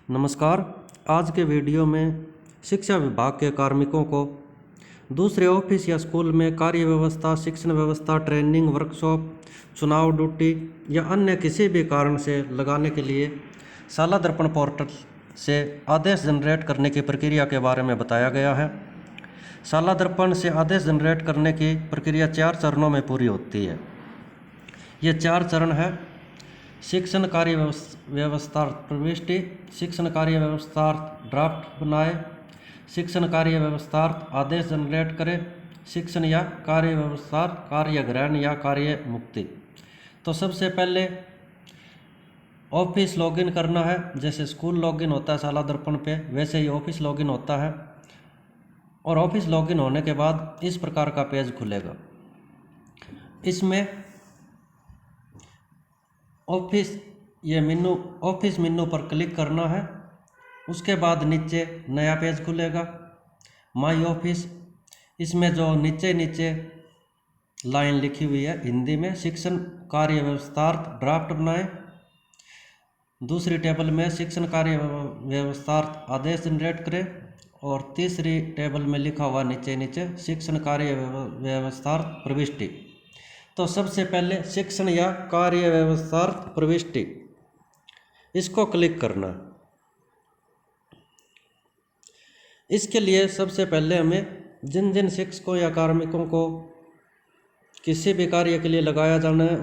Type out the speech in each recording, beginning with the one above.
नमस्कार। आज के वीडियो में शिक्षा विभाग के कार्मिकों को दूसरे ऑफिस या स्कूल में कार्य व्यवस्था, शिक्षण व्यवस्था, ट्रेनिंग, वर्कशॉप, चुनाव ड्यूटी या अन्य किसी भी कारण से लगाने के लिए शाला दर्पण पोर्टल से आदेश जनरेट करने की प्रक्रिया के बारे में बताया गया है। शाला दर्पण से आदेश जनरेट करने की प्रक्रिया 4 चरणों में पूरी होती है। ये 4 चरण है: शिक्षण कार्य व्यवस्था प्रविष्टि, शिक्षण कार्य व्यवस्था ड्राफ्ट बनाए, शिक्षण कार्य व्यवस्था आदेश जनरेट करें, शिक्षण या कार्य व्यवस्था कार्य ग्रहण या कार्य मुक्ति। तो सबसे पहले ऑफिस लॉगिन करना है। जैसे स्कूल लॉगिन होता है शाला दर्पण पे, वैसे ही ऑफिस लॉगिन होता है। और ऑफिस लॉगिन होने के बाद इस प्रकार का पेज खुलेगा। इसमें ऑफिस मेनू पर क्लिक करना है। उसके बाद नीचे नया पेज खुलेगा, माई ऑफिस। इसमें जो नीचे लाइन लिखी हुई है हिंदी में, शिक्षण कार्य व्यवस्थार्थ ड्राफ्ट बनाए। दूसरी टेबल में शिक्षण कार्य व्यवस्थार्थ आदेश जनरेट करें। और तीसरी टेबल में लिखा हुआ नीचे शिक्षण कार्य व्यवस्थार्थ प्रविष्टि। तो सबसे पहले शिक्षण या कार्य व्यवस्थार्थ प्रविष्टि, इसको क्लिक करना। इसके लिए सबसे पहले हमें जिन शिक्षकों या कार्मिकों को किसी भी कार्य के लिए लगाया जाना है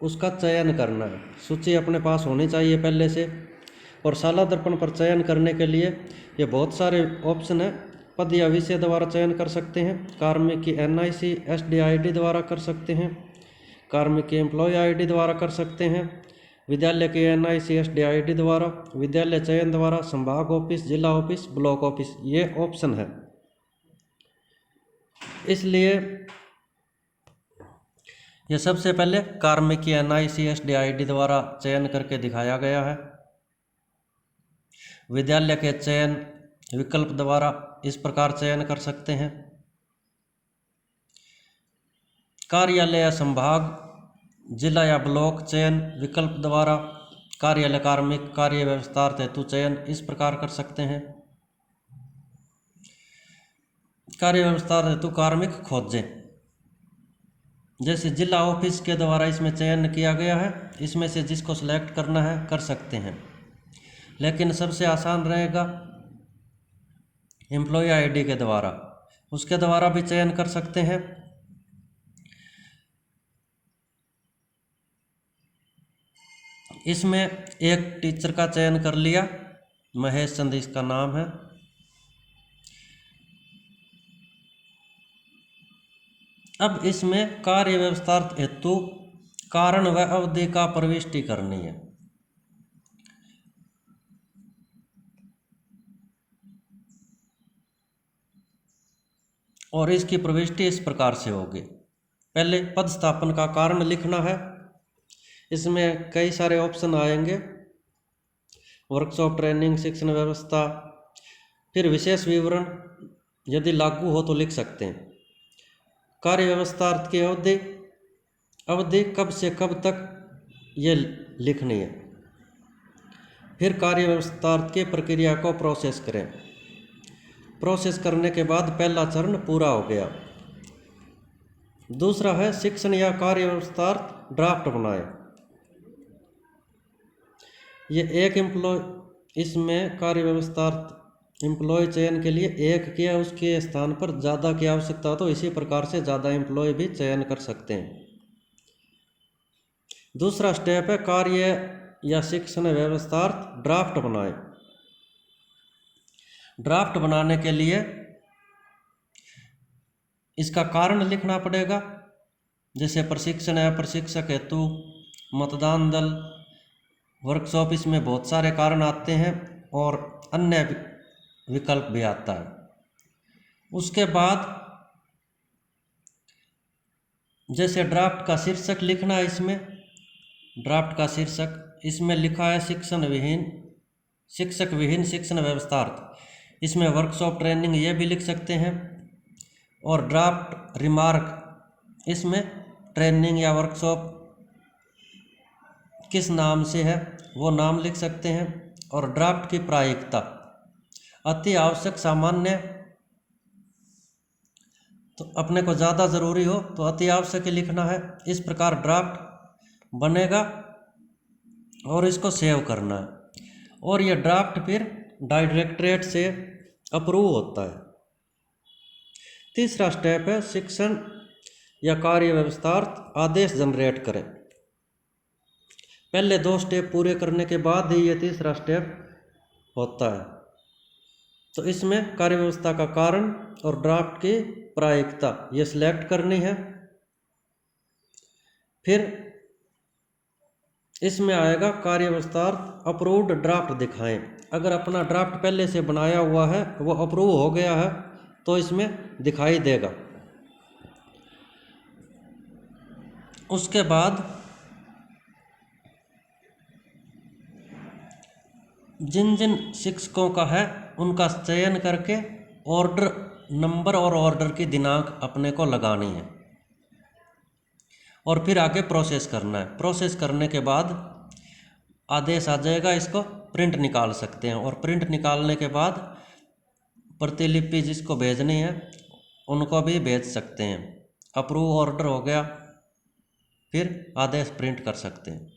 उसका चयन करना है। सूची अपने पास होनी चाहिए पहले से। और शाला दर्पण पर चयन करने के लिए ये बहुत सारे ऑप्शन है। पद या विषय द्वारा चयन कर सकते हैं, कार्मिक की NIC SDID द्वारा कर सकते हैं, कार्मिक की एम्प्लॉय ID द्वारा कर सकते हैं, विद्यालय के NIC SDID द्वारा, विद्यालय चयन द्वारा, संभाग ऑफिस, जिला ऑफिस, ब्लॉक ऑफिस, ये ऑप्शन है। इसलिए ये सबसे पहले कार्मिक की NIC SDID द्वारा चयन करके दिखाया गया है। विद्यालय के चयन विकल्प द्वारा इस प्रकार चयन कर सकते हैं। कार्यालय या संभाग, जिला या ब्लॉक चयन विकल्प द्वारा कार्यालय कार्मिक कार्य व्यवस्थार्थ हेतु चयन इस प्रकार कर सकते हैं। कार्य व्यवस्थार्थ हेतु कार्मिक खोजें, जैसे जिला ऑफिस के द्वारा इसमें चयन किया गया है। इसमें से जिसको सिलेक्ट करना है कर सकते हैं, लेकिन सबसे आसान रहेगा एम्प्लॉय ID के द्वारा, उसके द्वारा भी चयन कर सकते हैं। इसमें एक टीचर का चयन कर लिया, महेश चंद इसका नाम है। अब इसमें कार्य व्यवस्थार्थ हेतु कारण व अवधि का प्रविष्टि करनी है। और इसकी प्रविष्टि इस प्रकार से होगी। पहले पद स्थापन का कारण लिखना है। इसमें कई सारे ऑप्शन आएंगे, वर्कशॉप, ट्रेनिंग, शिक्षण व्यवस्था। फिर विशेष विवरण यदि लागू हो तो लिख सकते हैं। कार्य व्यवस्थार्थ की अवधि कब से कब तक ये लिखनी है। फिर कार्य व्यवस्थार्थ की प्रक्रिया को प्रोसेस करें। प्रोसेस करने के बाद पहला चरण पूरा हो गया। दूसरा है शिक्षण या कार्य व्यवस्थार्थ ड्राफ्ट बनाए। ये एक एम्प्लॉय, इसमें कार्य व्यवस्थार्थ एम्प्लॉय चयन के लिए एक किया, उसके स्थान पर ज़्यादा की आवश्यकता हो तो इसी प्रकार से ज़्यादा एम्प्लॉय भी चयन कर सकते हैं। दूसरा स्टेप है कार्य या शिक्षण व्यवस्थार्थ ड्राफ्ट बनाए। ड्राफ्ट बनाने के लिए इसका कारण लिखना पड़ेगा। जैसे प्रशिक्षण है, प्रशिक्षक हेतु, मतदान दल, वर्कशॉप, इसमें बहुत सारे कारण आते हैं और अन्य विकल्प भी आता है। उसके बाद जैसे ड्राफ्ट का शीर्षक लिखना है। इसमें ड्राफ्ट का शीर्षक इसमें लिखा है शिक्षक विहीन शिक्षण व्यवस्थार्थ। इसमें वर्कशॉप, ट्रेनिंग ये भी लिख सकते हैं। और ड्राफ्ट रिमार्क, इसमें ट्रेनिंग या वर्कशॉप किस नाम से है वो नाम लिख सकते हैं। और ड्राफ्ट की प्रायिकता। अति आवश्यक सामान्य, तो अपने को ज़्यादा ज़रूरी हो तो अति आवश्यक ही लिखना है। इस प्रकार ड्राफ्ट बनेगा और इसको सेव करना है, और ये ड्राफ्ट फिर डायरेक्टरेट से अप्रूव होता है। तीसरा स्टेप है शिक्षण या कार्य व्यवस्थार्थ आदेश जनरेट करें। पहले 2 स्टेप पूरे करने के बाद ही ये तीसरा स्टेप होता है। तो इसमें कार्य व्यवस्था का कारण और ड्राफ्ट की प्रायिकता ये सिलेक्ट करनी है। फिर इसमें आएगा कार्य व्यवस्थार्थ अप्रूव्ड ड्राफ्ट दिखाएं। अगर अपना ड्राफ्ट पहले से बनाया हुआ है, वो अप्रूव हो गया है, तो इसमें दिखाई देगा। उसके बाद जिन जिन शिक्षकों का है उनका चयन करके ऑर्डर नंबर और ऑर्डर की दिनांक अपने को लगानी है, और फिर आगे प्रोसेस करना है। प्रोसेस करने के बाद आदेश आ जाएगा, इसको प्रिंट निकाल सकते हैं, और प्रिंट निकालने के बाद प्रतिलिपि जिसको भेजनी है उनको भी भेज सकते हैं। अप्रूव ऑर्डर हो गया, फिर आदेश प्रिंट कर सकते हैं।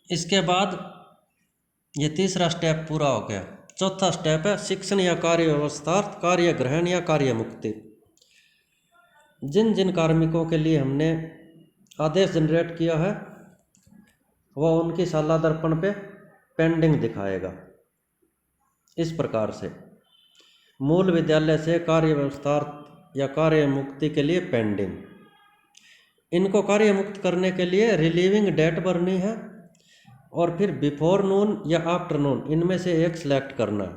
इसके बाद ये तीसरा स्टेप पूरा हो गया। चौथा स्टेप है शिक्षण या कार्य व्यवस्थार्थ कार्य ग्रहण या कार्य मुक्ति। जिन जिन कार्मिकों के लिए हमने आदेश जनरेट किया है वह उनकी शाला दर्पण पे पेंडिंग दिखाएगा। इस प्रकार से मूल विद्यालय से कार्य व्यवस्थार्थ या कार्य मुक्ति के लिए पेंडिंग। इनको कार्य मुक्त करने के लिए रिलीविंग डेट भरनी है, और फिर बिफोर नून या आफ्टर नून इनमें से एक सिलेक्ट करना है।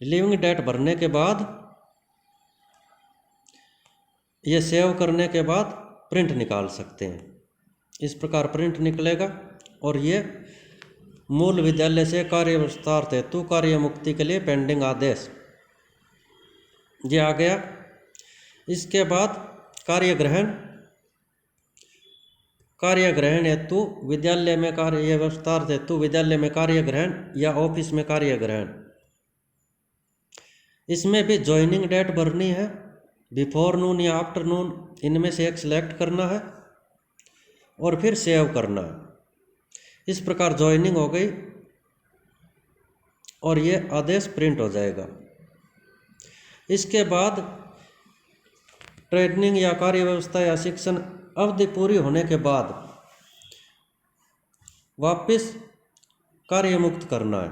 रिलीविंग डेट भरने के बाद ये सेव करने के बाद प्रिंट निकाल सकते हैं। इस प्रकार प्रिंट निकलेगा, और ये मूल विद्यालय से कार्य विस्तार हेतु कार्य मुक्ति के लिए पेंडिंग आदेश ये आ गया। इसके बाद कार्य ग्रहण हेतु विद्यालय में कार्य विस्तार हेतु विद्यालय में कार्य ग्रहण या ऑफिस में कार्य ग्रहण, इसमें भी ज्वाइनिंग डेट भरनी है। बिफोर नून या आफ्टर नून इनमें से एक सिलेक्ट करना है और फिर सेव करना है। इस प्रकार ज्वाइनिंग हो गई और ये आदेश प्रिंट हो जाएगा। इसके बाद ट्रेनिंग या कार्य व्यवस्था या शिक्षण अवधि पूरी होने के बाद वापस कार्य मुक्त करना है,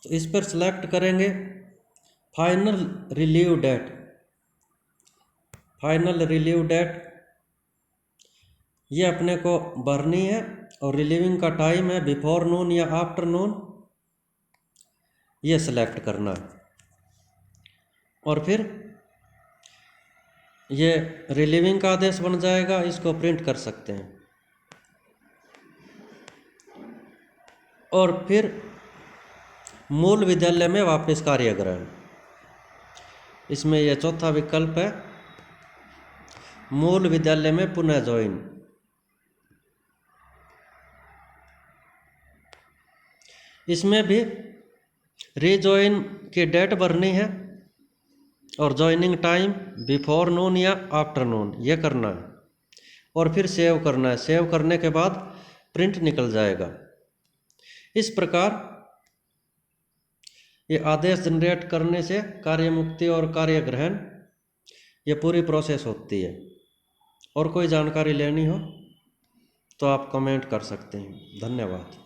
तो इस पर सिलेक्ट करेंगे final relieve date. Final relieve date ये अपने को भरनी है और रिलीविंग का टाइम है बिफोर नून या आफ्टर नून, ये सिलेक्ट करना है और फिर ये रिलीविंग का आदेश बन जाएगा। इसको प्रिंट कर सकते हैं और फिर मूल विद्यालय में वापस कार्य ग्रहण, इसमें यह चौथा विकल्प है मूल विद्यालय में पुनः ज्वाइन। इसमें भी रीज्वाइन की डेट भरनी है और ज्वाइनिंग टाइम बिफोर नून या आफ्टर नून ये करना है और फिर सेव करना है। सेव करने के बाद प्रिंट निकल जाएगा। इस प्रकार ये आदेश जनरेट करने से कार्य मुक्ति और कार्य ग्रहण ये पूरी प्रोसेस होती है। और कोई जानकारी लेनी हो तो आप कमेंट कर सकते हैं। धन्यवाद।